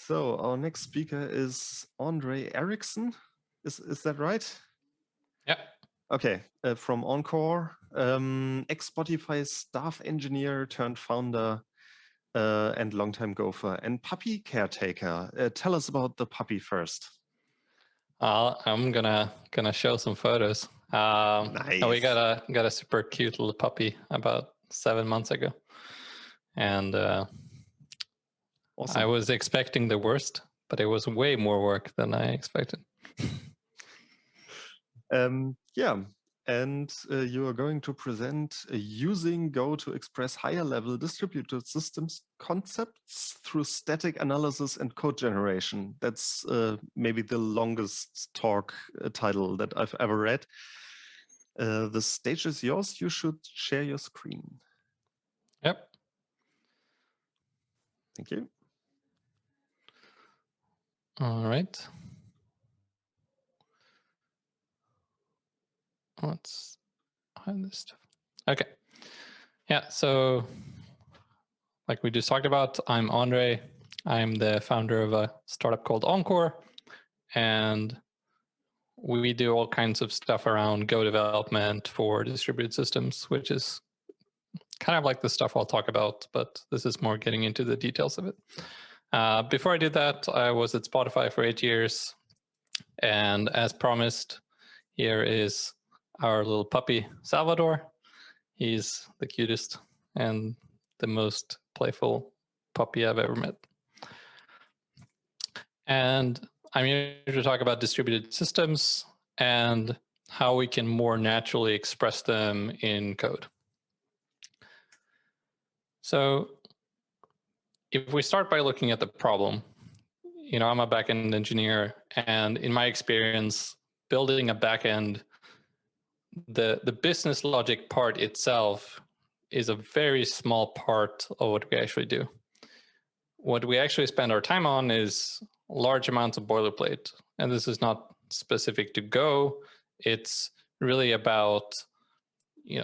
So our next speaker is André Eriksson. Is that right? Yeah. Okay, from Encore, ex-Spotify staff engineer turned founder and longtime Gopher and puppy caretaker. Tell us about the puppy first. I'm gonna show some photos. Nice. We got a super cute little puppy about 7 months ago, and awesome. I was expecting the worst, but it was way more work than I expected. Yeah, and you are going to present using Go to express higher level distributed systems concepts through static analysis and code generation. That's maybe the longest talk title that I've ever read. The stage is yours. You should share your screen. Yep. Thank you. All right. Let's hide this stuff. Okay. Yeah, so like we just talked about, I'm Andre. I'm the founder of a startup called Encore, and we do all kinds of stuff around Go development for distributed systems, which is kind of like the stuff I'll talk about, but this is more getting into the details of it. Before I did that, I was at Spotify for 8 years. And as promised, here is our little puppy, Salvador. He's the cutest and the most playful puppy I've ever met. And I'm here to talk about distributed systems and how we can more naturally express them in code. So if we start by looking at the problem, I'm a backend engineer, and in my experience, building a backend, the business logic part itself is a very small part of what we actually do. What we actually spend our time on is large amounts of boilerplate. And this is not specific to Go. It's really about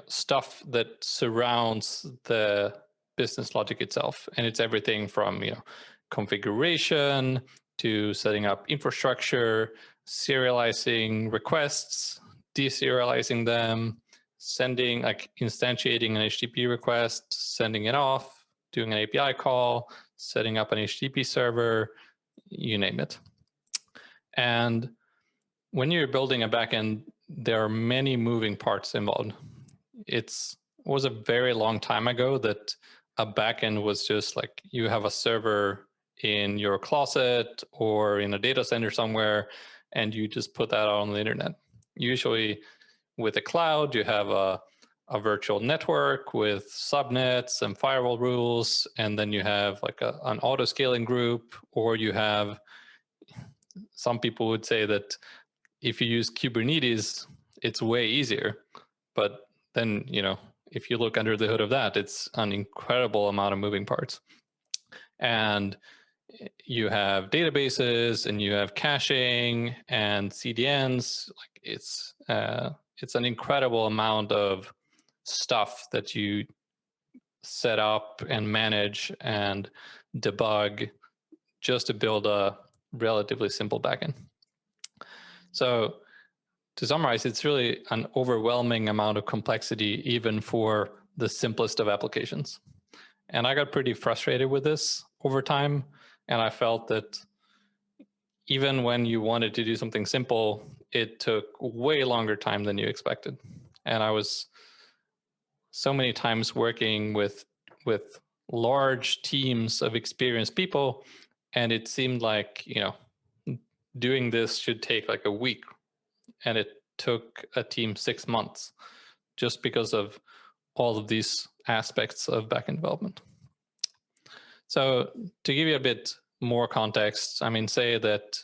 stuff that surrounds the business logic itself. And it's everything from configuration to setting up infrastructure, serializing requests, deserializing them, sending, like instantiating an HTTP request, sending it off, doing an API call, setting up an HTTP server, you name it. And when you're building a backend, there are many moving parts involved. It was a very long time ago that a backend was just like you have a server in your closet or in a data center somewhere, and you just put that out on the internet. Usually with a cloud, you have a virtual network with subnets and firewall rules, and then you have like an auto-scaling group, or you have, some people would say that if you use Kubernetes, it's way easier. But then, if you look under the hood of that, it's an incredible amount of moving parts. And you have databases, and you have caching and CDNs. Like it's an incredible amount of stuff that you set up and manage and debug just to build a relatively simple backend. So to summarize, it's really an overwhelming amount of complexity, even for the simplest of applications. And I got pretty frustrated with this over time. And I felt that even when you wanted to do something simple, it took way longer time than you expected. And I was so many times working with large teams of experienced people, and it seemed like, doing this should take like a week. And it took a team 6 months just because of all of these aspects of backend development. So to give you a bit more context, say that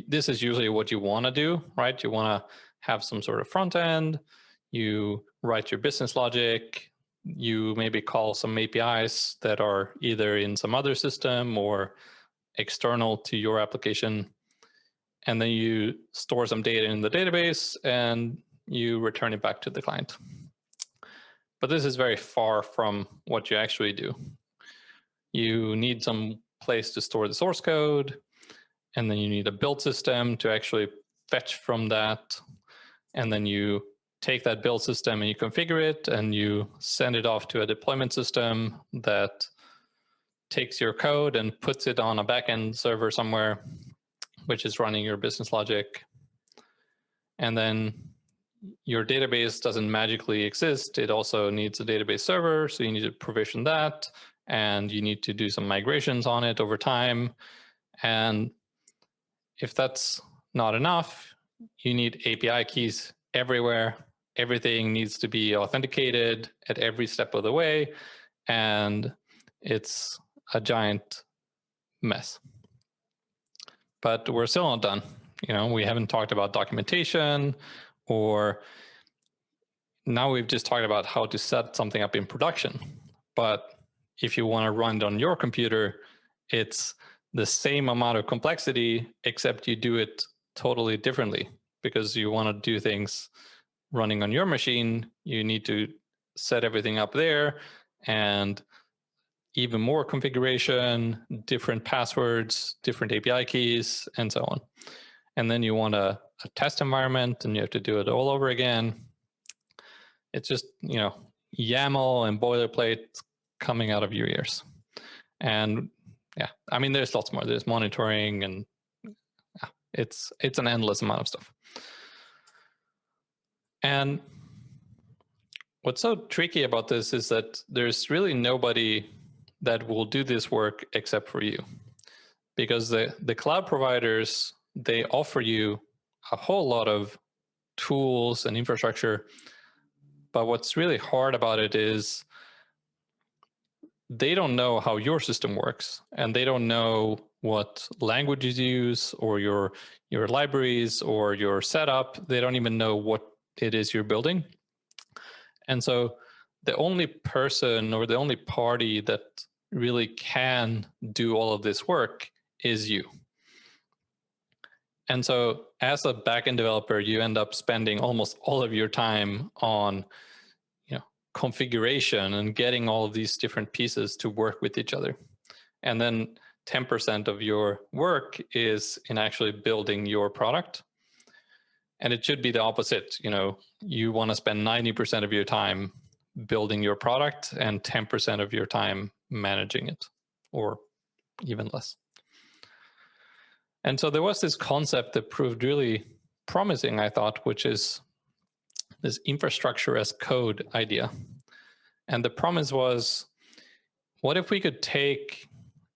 this is usually what you want to do, right? You want to have some sort of front end, you write your business logic, you maybe call some APIs that are either in some other system or external to your application. And then you store some data in the database and you return it back to the client. But this is very far from what you actually do. You need some place to store the source code, and then you need a build system to actually fetch from that, and then you take that build system and you configure it, and you send it off to a deployment system that takes your code and puts it on a backend server somewhere, which is running your business logic. And then your database doesn't magically exist. It also needs a database server, so you need to provision that, and you need to do some migrations on it over time. And if that's not enough, you need API keys everywhere. Everything needs to be authenticated at every step of the way, and it's a giant mess. But we're still not done. We haven't talked about documentation, or now we've just talked about how to set something up in production. But if you want to run it on your computer, it's the same amount of complexity, except you do it totally differently, because you want to do things running on your machine. You need to set everything up there, and even more configuration, different passwords, different API keys, and so on. And then you want a test environment, and you have to do it all over again. It's just, YAML and boilerplate coming out of your ears. And yeah, I mean, there's lots more. There's monitoring, and yeah, it's an endless amount of stuff. And what's so tricky about this is that there's really nobody that will do this work except for you, because the cloud providers, they offer you a whole lot of tools and infrastructure. But what's really hard about it is they don't know how your system works, and they don't know what languages you use, or your libraries, or your setup. They don't even know what it is you're building. And so the only person or the only party that really can do all of this work is you. And so as a backend developer, you end up spending almost all of your time on configuration and getting all of these different pieces to work with each other. And then 10% of your work is in actually building your product. And it should be the opposite. You want to spend 90% of your time building your product and 10% of your time managing it, or even less. And so there was this concept that proved really promising, I thought, which is this infrastructure as code idea. And the promise was, what if we could take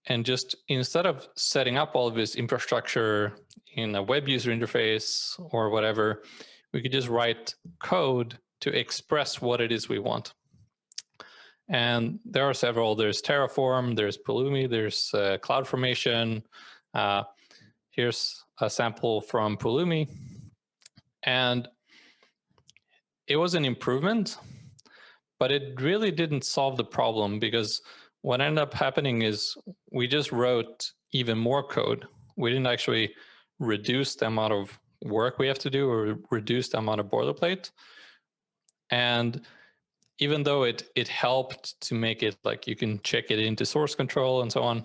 and just, instead of setting up all of this infrastructure in a web user interface or whatever, we could just write code to express what it is we want. And there are several. There's Terraform, there's Pulumi, there's CloudFormation. Here's a sample from Pulumi. And it was an improvement, but it really didn't solve the problem, because what ended up happening is we just wrote even more code. We didn't actually reduce the amount of work we have to do, or reduce the amount of boilerplate. And even though it helped to make it like you can check it into source control and so on,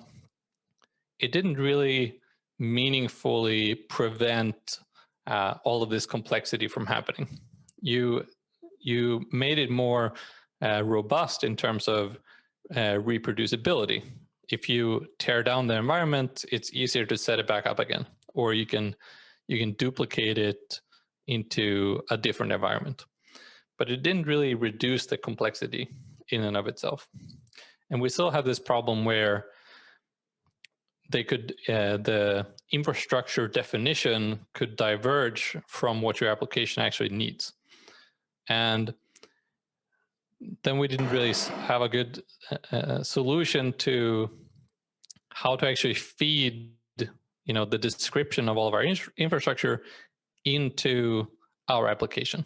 it didn't really meaningfully prevent all of this complexity from happening. You made it more robust in terms of reproducibility. If you tear down the environment, it's easier to set it back up again, or you can duplicate it into a different environment. But it didn't really reduce the complexity in and of itself. And we still have this problem where the infrastructure definition could diverge from what your application actually needs. And then we didn't really have a good solution to how to actually feed the description of all of our infrastructure into our application.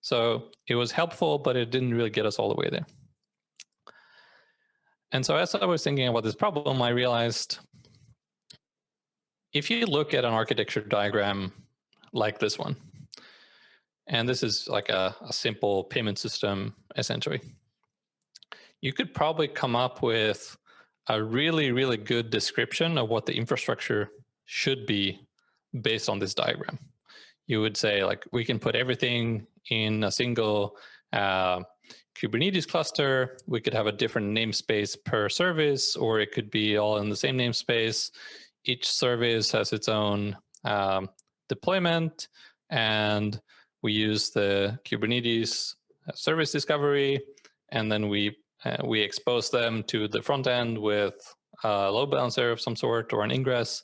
So it was helpful, but it didn't really get us all the way there. And so as I was thinking about this problem, I realized if you look at an architecture diagram like this one, and this is like a simple payment system, essentially, you could probably come up with a really, really good description of what the infrastructure should be based on this diagram. You would say, like, we can put everything in a single Kubernetes cluster. We could have a different namespace per service, or it could be all in the same namespace. Each service has its own deployment, and we use the Kubernetes service discovery, and then we expose them to the front end with a load balancer of some sort or an ingress.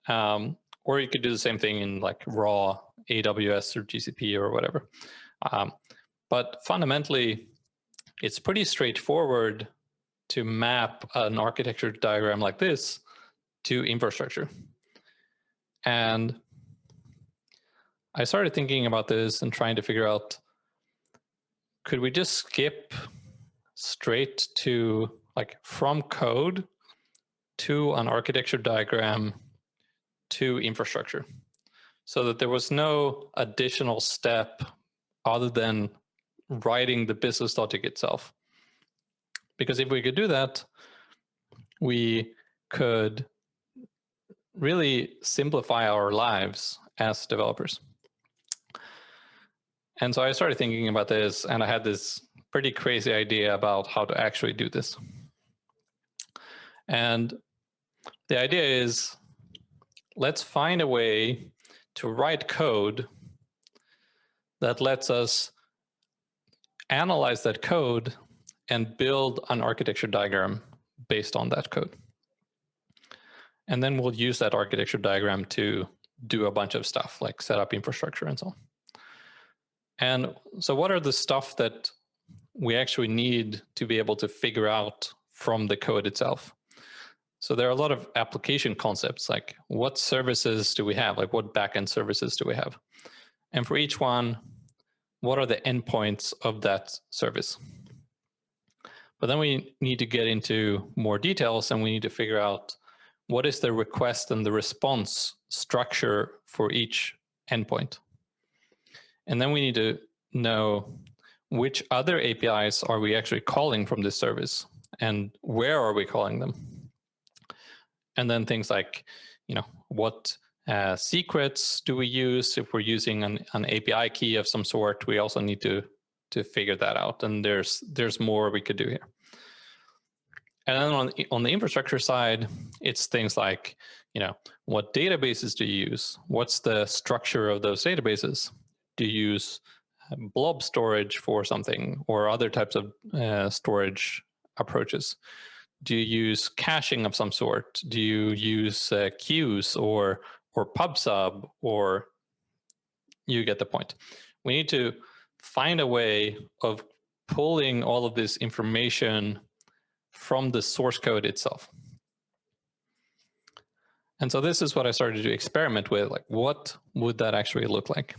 Or you could do the same thing in like raw AWS or GCP or whatever. But fundamentally, it's pretty straightforward to map an architecture diagram like this to infrastructure. And I started thinking about this and trying to figure out, could we just skip straight to, like, from code to an architecture diagram to infrastructure, so that there was no additional step other than writing the business logic itself? Because if we could do that, we could really simplify our lives as developers. And so I started thinking about this, and I had this pretty crazy idea about how to actually do this. And the idea is, let's find a way to write code that lets us analyze that code and build an architecture diagram based on that code. And then we'll use that architecture diagram to do a bunch of stuff, like set up infrastructure and so on. And so what are the stuff that we actually need to be able to figure out from the code itself? So there are a lot of application concepts, like what services do we have? Like what backend services do we have? And for each one, what are the endpoints of that service? But then we need to get into more details, and we need to figure out what is the request and the response structure for each endpoint. And then we need to know which other APIs are we actually calling from this service, and where are we calling them? And then things like, what secrets do we use? If we're using an API key of some sort, we also need to figure that out. And there's more we could do here. And then on the infrastructure side, it's things like, what databases do you use? What's the structure of those databases? Do you use blob storage for something, or other types of storage approaches? Do you use caching of some sort? Do you use queues or PubSub, or you get the point. We need to find a way of pulling all of this information from the source code itself. And so this is what I started to experiment with, like, what would that actually look like?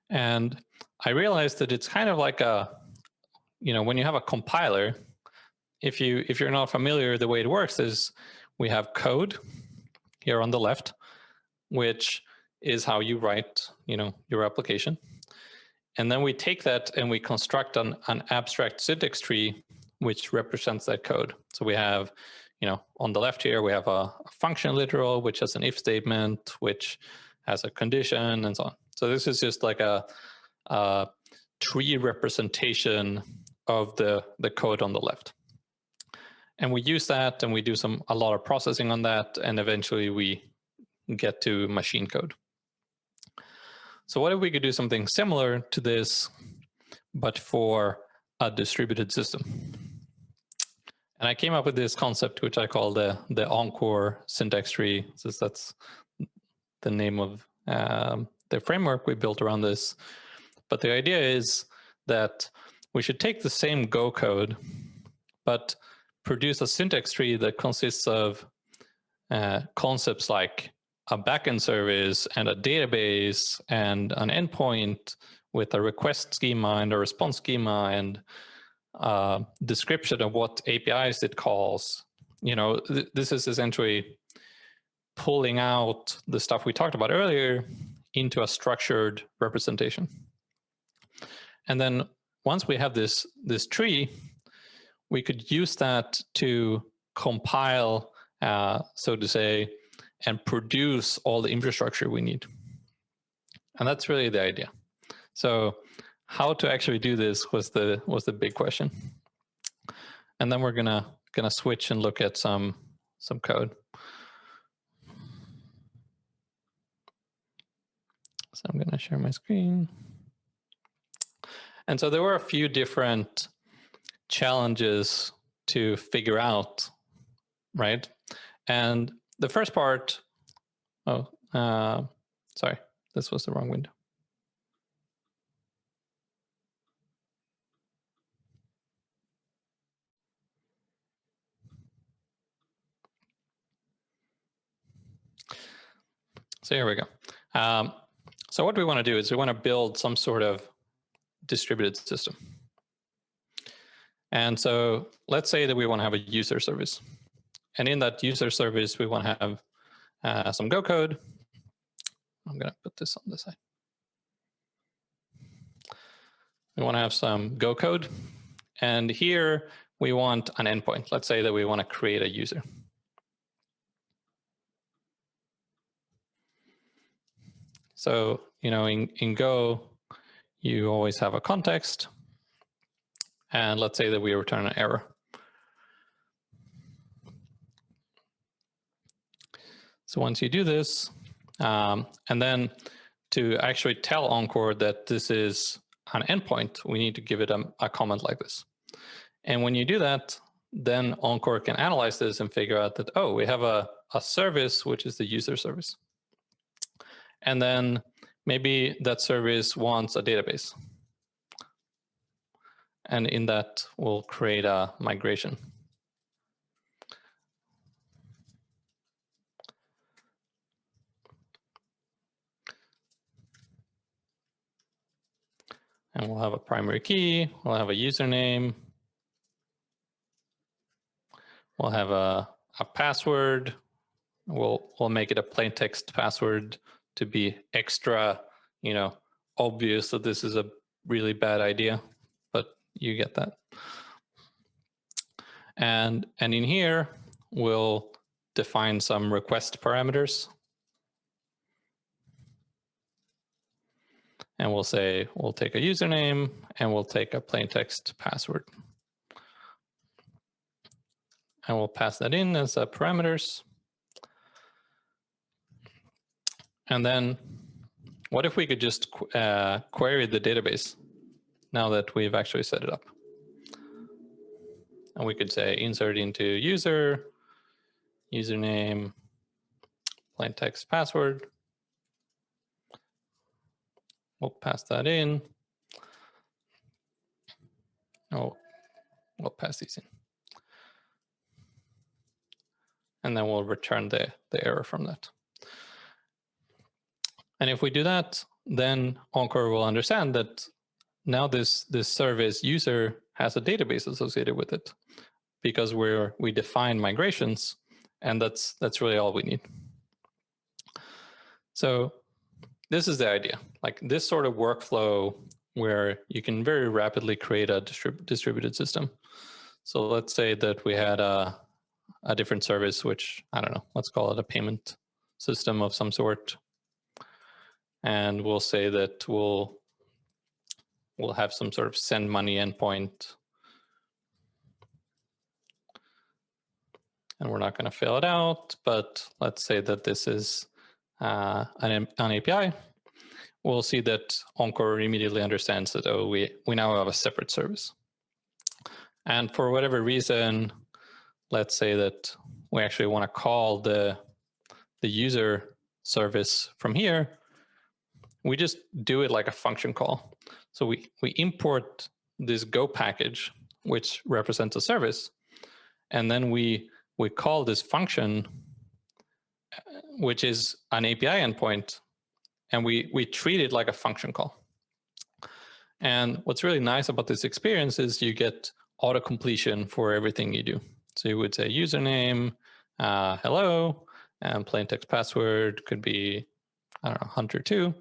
And I realized that it's kind of like when you have a compiler, if you're not familiar, the way it works is we have code here on the left, which is how you write, your application. And then we take that and we construct an abstract syntax tree, which represents that code. So we have, on the left here, we have a function literal, which has an if statement, which has a condition, and so on. So this is just like a tree representation of the code on the left. And we use that, and we do a lot of processing on that, and eventually we get to machine code. So what if we could do something similar to this, but for a distributed system? And I came up with this concept, which I call the Encore syntax tree, since that's the name of the framework we built around this. But the idea is that we should take the same Go code, but produce a syntax tree that consists of concepts like a backend service and a database and an endpoint with a request schema and a response schema and description of what APIs it calls. This is essentially pulling out the stuff we talked about earlier into a structured representation. And then once we have this tree, we could use that to compile, so to say, and produce all the infrastructure we need. And that's really the idea. So how to actually do this was the big question. And then we're gonna switch and look at some code. So I'm gonna share my screen. And so there were a few different challenges to figure out, right? And the first part, sorry, this was the wrong window. So here we go. So what we want to do is we want to build some sort of distributed system. And so let's say that we want to have a user service. And in that user service, we want to have some Go code. I'm going to put this on the side. We want to have some Go code. And here we want an endpoint. Let's say that we want to create a user. So, in Go, you always have a context. And let's say that we return an error. So once you do this, and then to actually tell Encore that this is an endpoint, we need to give it a comment like this. And when you do that, then Encore can analyze this and figure out that, oh, we have a service, which is the user service. And then maybe that service wants a database. And in that, we'll create a migration. And we'll have a primary key, we'll have a username, we'll have a password, we'll make it a plain text password to be extra, obvious that this is a really bad idea, but you get that. And in here, we'll define some request parameters. And we'll say, we'll take a username and we'll take a plain text password. And we'll pass that in as parameters. And then what if we could just query the database now that we've actually set it up? And we could say insert into user, username, plain text password. We'll pass that in. Oh, we'll pass these in. And then we'll return the error from that. And if we do that, then Encore will understand that now this service user has a database associated with it, because we define migrations, and that's really all we need. So this is the idea, like this sort of workflow where you can very rapidly create a distributed system. So let's say that we had a different service, which, I don't know, let's call it a payment system of some sort. And we'll say that we'll have some sort of send money endpoint. And we're not going to fill it out, but let's say that this is an API. We'll see that Encore immediately understands that, oh, we now have a separate service. And for whatever reason, let's say that we actually want to call the user service from here. We just do it like a function call. So we import this Go package, which represents a service, and then we call this function, which is an API endpoint, and we treat it like a function call. And what's really nice about this experience is you get auto completion for everything you do. So you would say username, hello, and plain text password could be, I don't know, hunter2,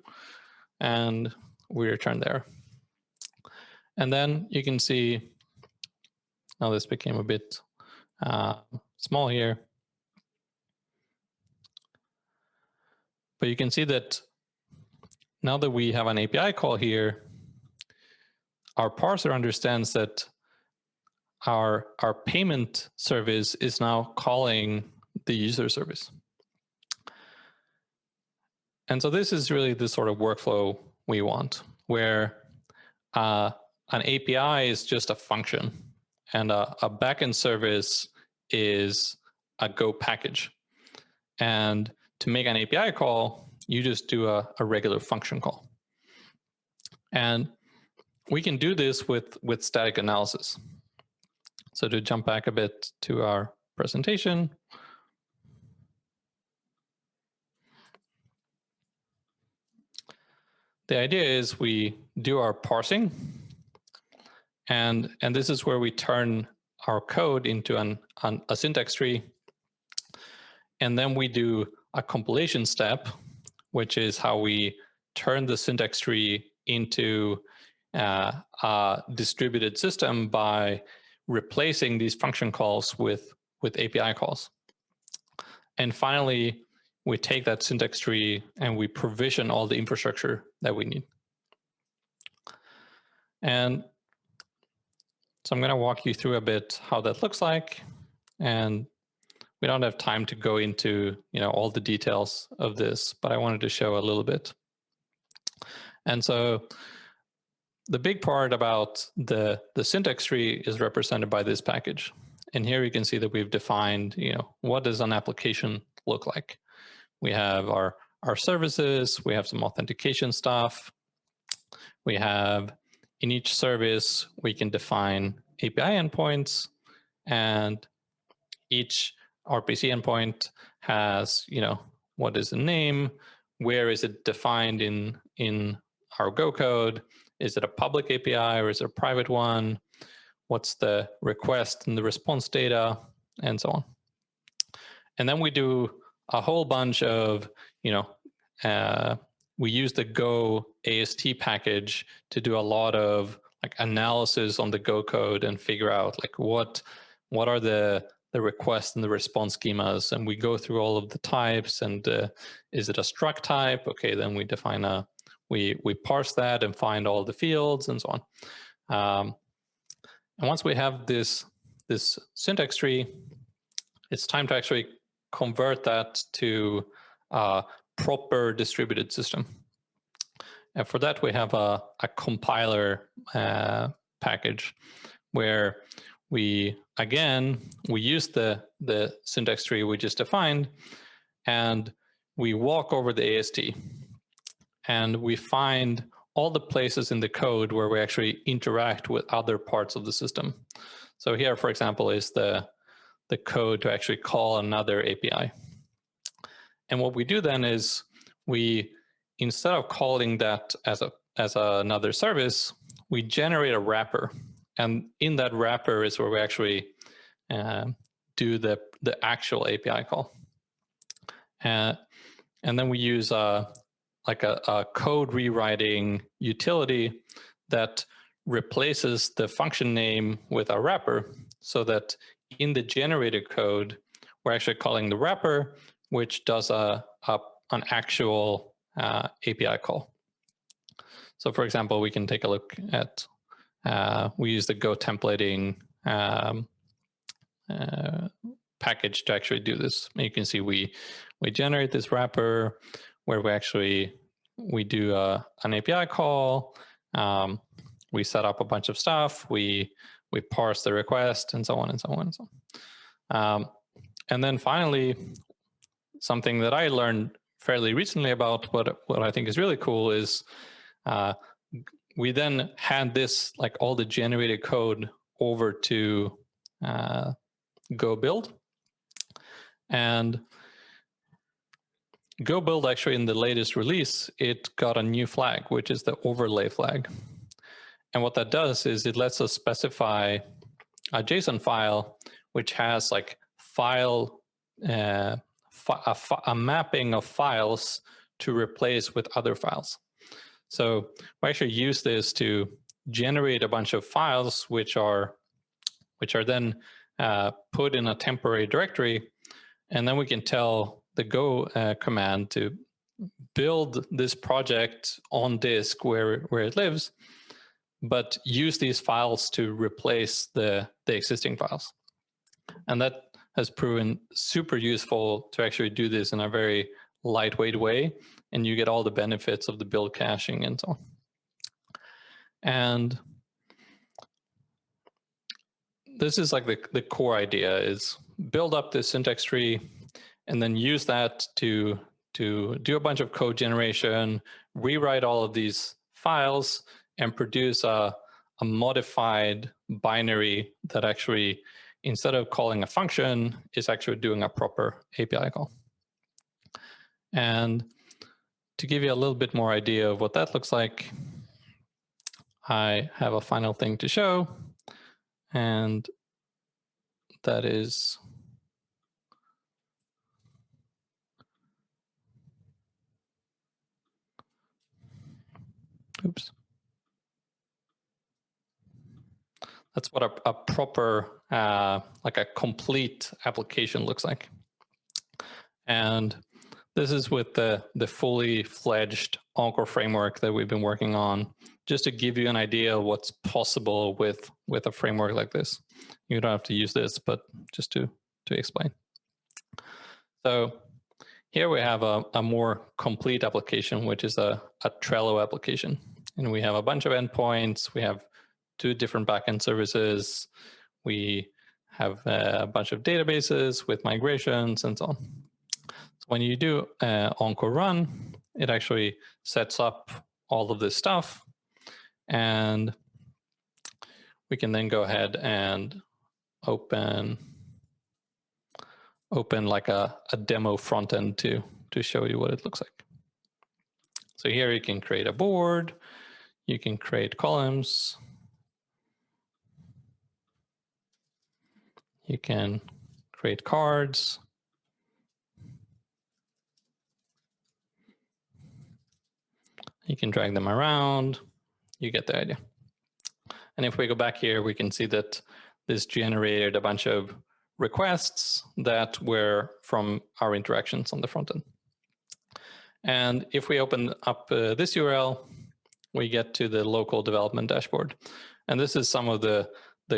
and we return there. And then you can see Now this became a bit small here. But you can see that now that we have an API call here, our parser understands that our payment service is now calling the user service. And so this is really the sort of workflow we want, where an API is just a function, and a backend service is a Go package. And to make an API call, you just do a regular function call. And we can do this with static analysis. So to jump back a bit to our presentation, the idea is we do our parsing, and this is where we turn our code into a syntax tree, and then we do a compilation step, which is how we turn the syntax tree into a distributed system by replacing these function calls with API calls. And finally, we take that syntax tree and we provision all the infrastructure that we need. And so I'm going to walk you through a bit how that looks like. And we don't have time to go into all the details of this, but I wanted to show a little bit. And so the big part about the syntax tree is represented by this package. And here you can see that we've defined, what does an application look like? We have our services, we have some authentication stuff. We have, in each service, we can define API endpoints, and each RPC endpoint has, what is the name? Where is it defined in our Go code? Is it a public API or is it a private one? What's the request and the response data, and so on. And then we do a whole bunch of, we use the Go AST package to do a lot of analysis on the Go code and figure out what are the request and the response schemas, and we go through all of the types, and is it a struct type? Okay, then we define we parse that and find all the fields and so on. And once we have this syntax tree, it's time to actually convert that to a proper distributed system. And for that, we have a compiler package where we use the syntax tree we just defined, and we walk over the AST, and we find all the places in the code where we actually interact with other parts of the system. So here, for example, is the code to actually call another API. And what we do then is we, instead of calling that as another service, we generate a wrapper. And in that wrapper is where we actually do the actual API call. And then we use a code rewriting utility that replaces the function name with a wrapper, so that in the generated code, we're actually calling the wrapper, which does an actual API call. So for example, we can take a look at, we use the Go templating package to actually do this. And you can see we generate this wrapper where we do an API call, we set up a bunch of stuff, we parse the request, and so on and so on and so on. And then finally, something that I learned fairly recently about what I think is really cool is we then hand this, all the generated code, over to Go build. And Go build, actually, in the latest release, it got a new flag, which is the overlay flag. And what that does is it lets us specify a JSON file which has a mapping of files to replace with other files. So we actually use this to generate a bunch of files which which are then put in a temporary directory. And then we can tell the Go command to build this project on disk where it lives, but use these files to replace the existing files. And that has proven super useful to actually do this in a very lightweight way, and you get all the benefits of the build caching and so on. And this is like the core idea, is build up this syntax tree and then use that to do a bunch of code generation, rewrite all of these files, and produce a modified binary that actually, instead of calling a function, is actually doing a proper API call. And to give you a little bit more idea of what that looks like, I have a final thing to show, and that is oops. That's what a proper, like a complete application looks like. And this is with the fully fledged Encore framework that we've been working on, just to give you an idea of what's possible with a framework like this. You don't have to use this, but just to explain. So here we have a more complete application, which is a Trello application. And we have a bunch of endpoints. We have 2 different backend services. We have a bunch of databases with migrations and so on. So when you do Encore run, it actually sets up all of this stuff. And we can then go ahead and open like a demo front end to show you what it looks like. So here you can create a board, you can create columns, you can create cards, you can drag them around, you get the idea. And if we go back here, we can see that this generated a bunch of requests that were from our interactions on the front end. And if we open up this URL, we get to the local development dashboard. And this is some of the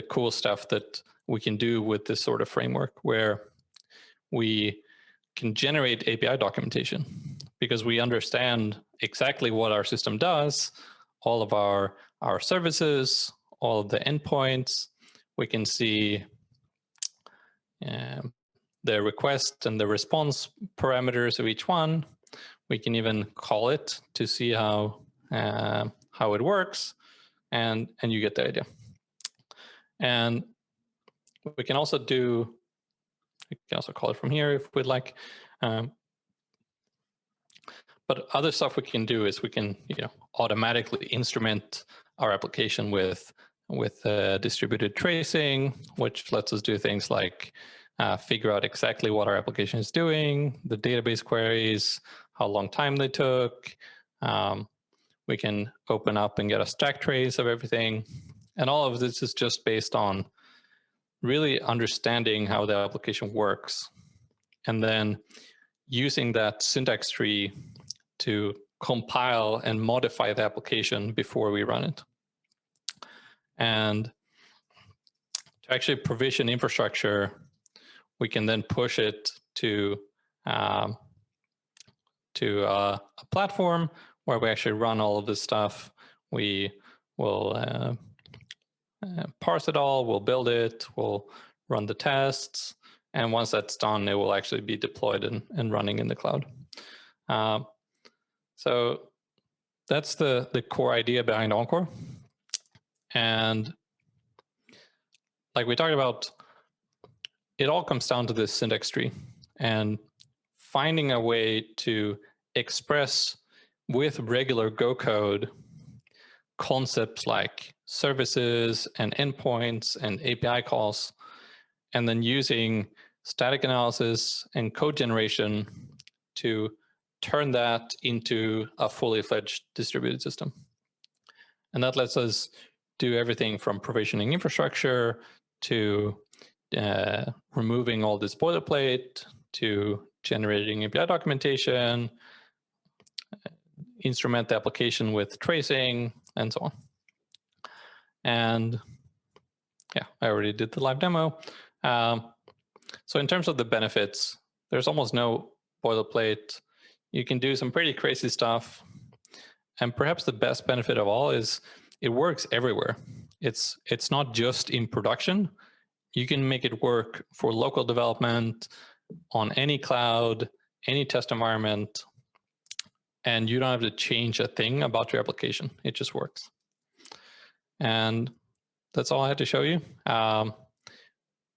cool stuff that we can do with this sort of framework, where we can generate API documentation because we understand exactly what our system does, all of our services, all of the endpoints. We can see the request and the response parameters of each one. We can even call it to see how it works, and you get the idea. And we can also call it from here if we'd like. But other stuff we can do is we can automatically instrument our application with distributed tracing, which lets us do things like figure out exactly what our application is doing, the database queries, how long time they took. We can open up and get a stack trace of everything. And all of this is just based on really understanding how the application works, and then using that syntax tree to compile and modify the application before we run it. And to actually provision infrastructure, we can then push it to a platform where we actually run all of this stuff. We will parse it all, we'll build it, we'll run the tests, and once that's done, it will actually be deployed and running in the cloud. So that's the core idea behind Encore. And like we talked about, it all comes down to this syntax tree and finding a way to express with regular Go code concepts like services and endpoints and API calls, and then using static analysis and code generation to turn that into a fully fledged distributed system. And that lets us do everything from provisioning infrastructure to removing all this boilerplate, to generating API documentation, instrument the application with tracing, and so on. And yeah, I already did the live demo. So in terms of the benefits, there's almost no boilerplate. You can do some pretty crazy stuff. And perhaps the best benefit of all is it works everywhere. It's not just in production. You can make it work for local development on any cloud, any test environment, and you don't have to change a thing about your application. It just works. And that's all I had to show you.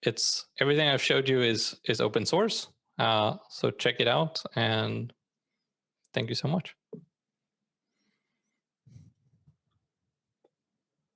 It's everything I've showed you is open source. So check it out, and thank you so much.